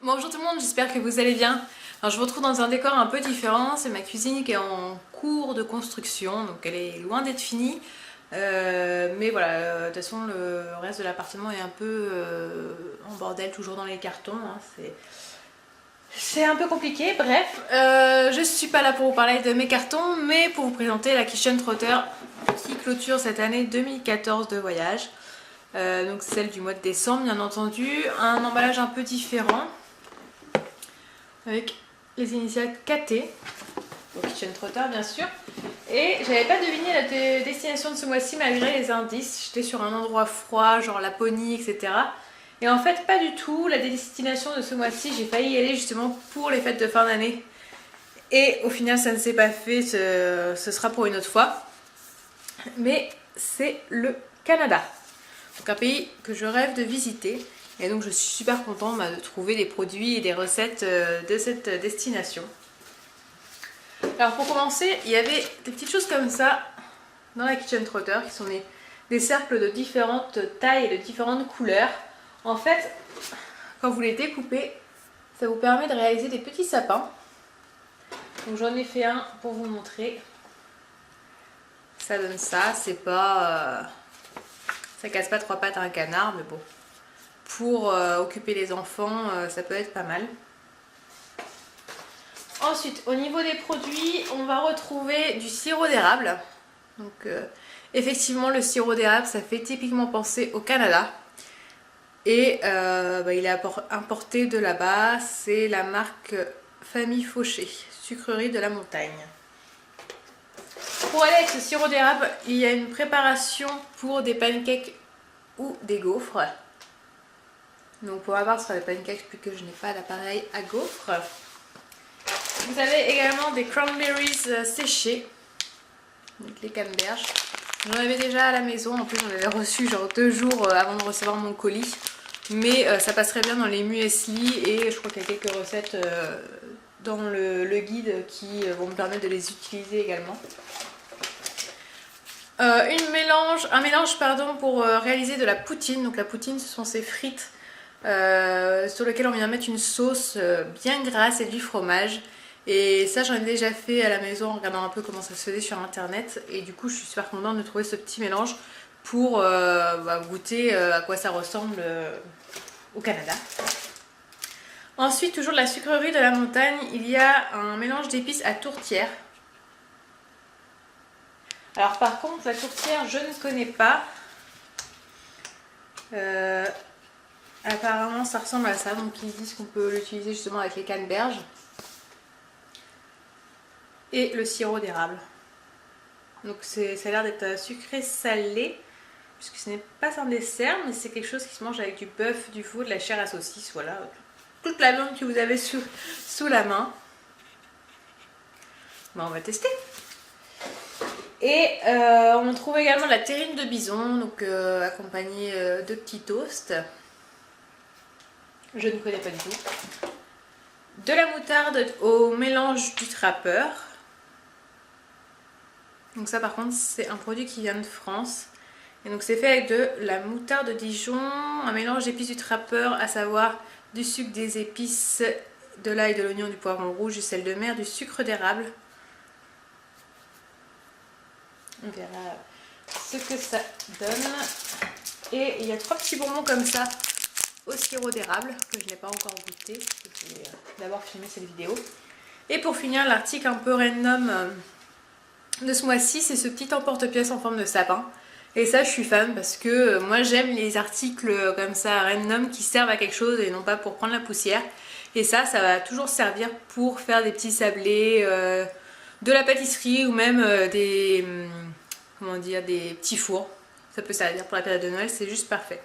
Bonjour tout le monde, j'espère que vous allez bien. Alors je vous retrouve dans un décor un peu différent, c'est ma cuisine qui est en cours de construction, donc elle est loin d'être finie. Mais voilà, de toute façon le reste de l'appartement est un peu en bordel, toujours dans les cartons. Hein, c'est un peu compliqué, bref. Je suis pas là pour vous parler de mes cartons, mais pour vous présenter la Kitchen Trotter qui clôture cette année 2014 de voyage. Donc celle du mois de décembre bien entendu, un emballage un peu différent avec les initiales KT, donc Kitchen Trotter bien sûr. Et j'avais pas deviné la destination de ce mois-ci malgré les indices. J'étais sur un endroit froid, genre Laponie, etc. Et en fait, pas du tout. La destination de ce mois-ci, j'ai failli y aller justement pour les fêtes de fin d'année. Et au final, ça ne s'est pas fait. Ce sera pour une autre fois. Mais c'est le Canada. Donc un pays que je rêve de visiter. Et donc je suis super contente de trouver des produits et des recettes de cette destination. Alors pour commencer, il y avait des petites choses comme ça dans la Kitchen Trotter qui sont des cercles de différentes tailles et de différentes couleurs. En fait, quand vous les découpez, ça vous permet de réaliser des petits sapins. Donc j'en ai fait un pour vous montrer. Ça donne ça, c'est pas... ça casse pas trois pattes à un canard, mais bon. Pour occuper les enfants, ça peut être pas mal. Ensuite, au niveau des produits, on va retrouver du sirop d'érable. Donc, effectivement, le sirop d'érable, ça fait typiquement penser au Canada. Et il est importé de là-bas. C'est la marque Famille Fauché, sucrerie de la montagne. Pour aller avec ce sirop d'érable, il y a une préparation pour des pancakes ou des gaufres. Donc pour ma part, ce sera des pancakes vu que je n'ai pas d'appareil à gaufres. Vous avez également des cranberries séchés, donc les canneberges. J'en avais déjà à la maison, en plus j'en avais reçu genre 2 jours avant de recevoir mon colis. Mais ça passerait bien dans les muesli et je crois qu'il y a quelques recettes dans le guide qui vont me permettre de les utiliser également. Un mélange pour réaliser de la poutine. Donc la poutine, ce sont ces frites sur lesquelles on vient mettre une sauce bien grasse et du fromage. Et ça, j'en ai déjà fait à la maison en regardant un peu comment ça se faisait sur internet. Et du coup, je suis super contente de trouver ce petit mélange pour goûter à quoi ça ressemble au Canada. Ensuite, toujours de la sucrerie de la montagne, il y a un mélange d'épices à tourtière. Alors par contre, la tourtière, je ne connais pas. Apparemment, ça ressemble à ça. Donc ils disent qu'on peut l'utiliser justement avec les canneberges. Et le sirop d'érable. Donc ça a l'air d'être sucré salé. Puisque ce n'est pas un dessert, mais c'est quelque chose qui se mange avec du bœuf, du veau, de la chair à saucisse. Voilà. Toute la viande que vous avez sous la main. Bon, on va tester. Et on trouve également de la terrine de bison, donc accompagnée de petits toasts. Je ne connais pas du tout. De la moutarde au mélange du trappeur. Donc ça par contre c'est un produit qui vient de France. Et donc c'est fait avec de la moutarde de Dijon, un mélange d'épices du trappeur, à savoir du sucre, des épices, de l'ail, de l'oignon, du poivron rouge, du sel de mer, du sucre d'érable. On verra ce que ça donne. Et il y a 3 petits bonbons comme ça au sirop d'érable que je n'ai pas encore goûté. Je vais d'abord filmer cette vidéo. Et pour finir, l'article un peu random de ce mois-ci, c'est ce petit emporte-pièce en forme de sapin. Et ça, je suis fan parce que moi j'aime les articles comme ça random qui servent à quelque chose et non pas pour prendre la poussière. Et ça va toujours servir pour faire des petits sablés, de la pâtisserie ou même des petits fours. Ça peut servir pour la période de Noël, c'est juste parfait.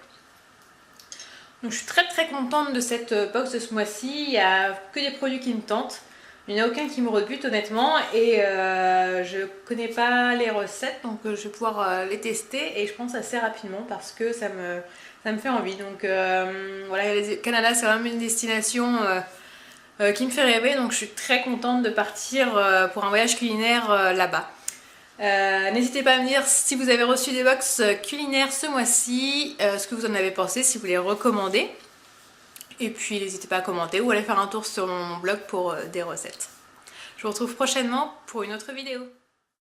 Donc je suis très contente de cette box de ce mois-ci. Il n'y a que des produits qui me tentent. Il n'y en a aucun qui me rebute honnêtement. Et je connais pas les recettes, donc je vais pouvoir les tester. Et je pense assez rapidement parce que ça me fait envie. Donc voilà, le Canada c'est vraiment une destination qui me fait rêver. Donc je suis très contente de partir pour un voyage culinaire là-bas. N'hésitez pas à me dire si vous avez reçu des box culinaires ce mois-ci, ce que vous en avez pensé, si vous les recommandez. Et puis n'hésitez pas à commenter ou aller faire un tour sur mon blog pour des recettes. Je vous retrouve prochainement pour une autre vidéo.